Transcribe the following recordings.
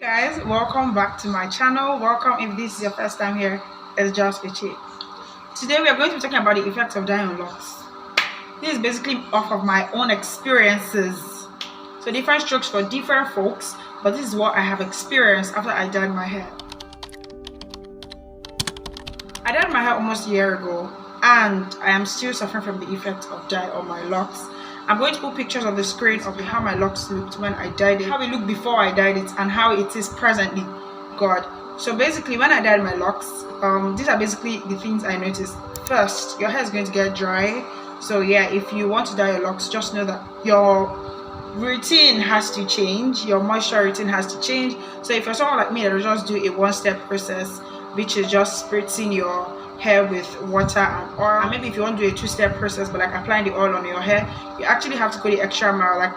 Guys, welcome back to my channel. Welcome if this is your first time here. It's just Ichi. Today we are going to be talking about the effects of dyeing on locks. This is basically off of my own experiences, so different strokes for different folks, but this is what I have experienced after I dyed my hair. I dyed my hair almost a year ago and I am still suffering from the effects of dye on my locks. I'm going to put pictures on the screen of how my locks looked when I dyed it, how it looked before I dyed it, and how it is presently. So basically when I dyed my locks, these are basically the things I noticed. First, your hair is going to get dry. So yeah, if you want to dye your locks, just know that your routine has to change, your moisture routine has to change. So if you're someone like me that will just do a one-step process, which is just spritzing your hair with water and oil, and maybe if you want to do a two-step process but like applying the oil on your hair, you actually have to go the extra mile. Like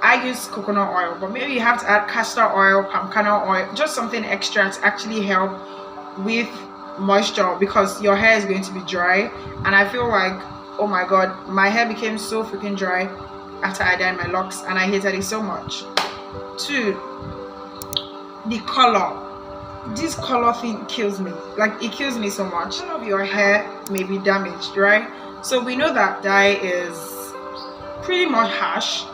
I use coconut oil, but maybe you have to add castor oil, palm kernel oil, just something extra to actually help with moisture, because your hair is going to be dry. And I feel like, oh my god, my hair became so freaking dry after I dyed my locks and I hated it so much. 2, the color. This color thing kills me. Like, it kills me so much. Some of your hair may be damaged, right? So we know that dye is pretty much harsh.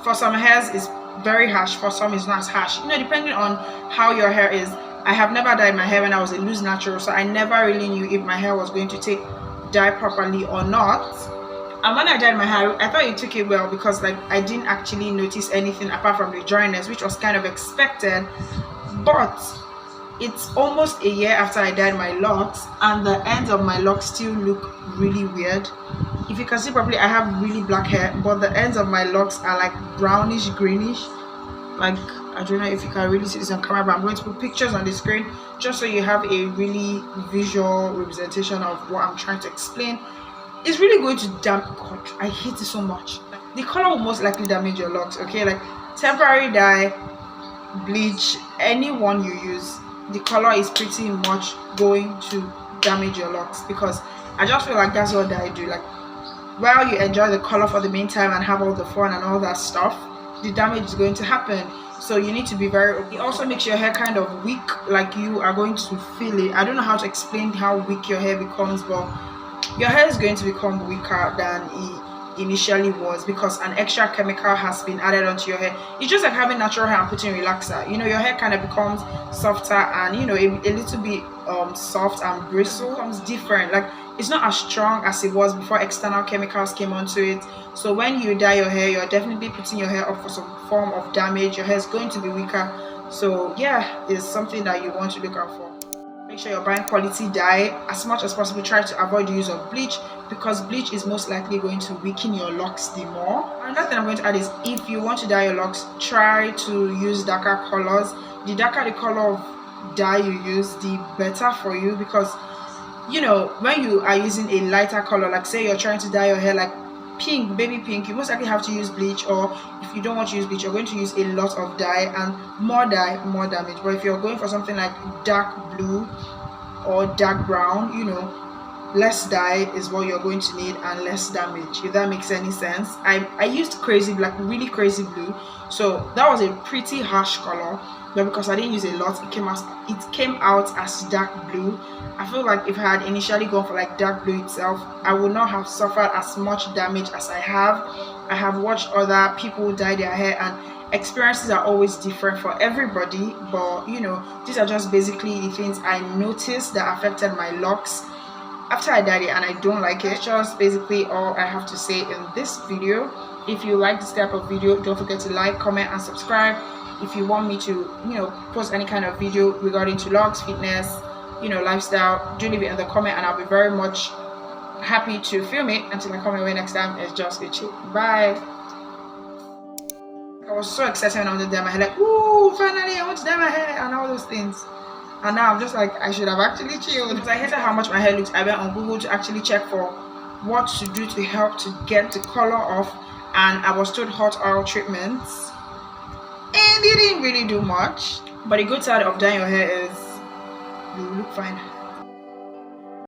For some hairs it's very harsh, for some it's not as harsh, you know, depending on how your hair is. I have never dyed my hair when I was a loose natural, so I never really knew if my hair was going to take dye properly or not. And when I dyed my hair, I thought it took it well, because like I didn't actually notice anything apart from the dryness, which was kind of expected. But it's almost a year after I dyed my locks and the ends of my locks still look really weird. If you can see properly, I have really black hair, but the ends of my locks are like brownish greenish. Like, I don't know if you can really see this on camera, but I'm going to put pictures on the screen just so you have a really visual representation of what I'm trying to explain. It's really going to God, I hate it so much. The color will most likely damage your locks, okay? Like temporary dye, bleach, any one you use, the color is pretty much going to damage your locks, because I just feel like that's what dye do. Like, while you enjoy the color for the meantime and have all the fun and all that stuff, the damage is going to happen. So you need to be very open. It also makes your hair kind of weak, like you are going to feel it. I don't know how to explain how weak your hair becomes, but your hair is going to become weaker than it initially was, because an extra chemical has been added onto your hair. It's just like having natural hair and putting relaxer. You know, your hair kind of becomes softer and, you know, a little bit soft and bristle. It becomes different. Like, it's not as strong as it was before external chemicals came onto it. So when you dye your hair, you're definitely putting your hair up for some form of damage. Your hair is going to be weaker. So yeah, it's something that you want to look out for. Make sure you're buying quality dye. As much as possible, try to avoid the use of bleach, because bleach is most likely going to weaken your locks the more. Another thing I'm going to add is, if you want to dye your locks, try to use darker colors. The darker the color of dye you use, the better for you, because you know, when you are using a lighter color, like say you're trying to dye your hair like pink, baby pink, you most likely have to use bleach. Or if you don't want to use bleach, you're going to use a lot of dye, and more dye, more damage. But if you're going for something like dark blue or dark brown, you know, less dye is what you're going to need and less damage, if that makes any sense. I used crazy black, really crazy blue, so that was a pretty harsh color, but because I didn't use a lot, it came out as dark blue. I feel like if I had initially gone for like dark blue itself, I would not have suffered as much damage as I have. I have watched other people dye their hair, and experiences are always different for everybody, but you know, these are just basically the things I noticed that affected my locks after I dyed it, and I don't like it. It's just basically all I have to say in this video. If you like this type of video, don't forget to like, comment and subscribe. If you want me to, you know, post any kind of video regarding to locks, fitness, you know, lifestyle, do leave it in the comment and I'll be very much happy to film it. Until I come away next time, it's just Ichi. Bye. I was so excited when I wanted to dye my hair, like, ooh, finally I want to dye my hair and all those things. And now I'm just like, I should have actually chilled. Because I hated how much my hair looked, I went on Google to actually check for what to do to help to get the color off, and I was told hot oil treatments, and it didn't really do much. But the good side of dyeing your hair is you look fine.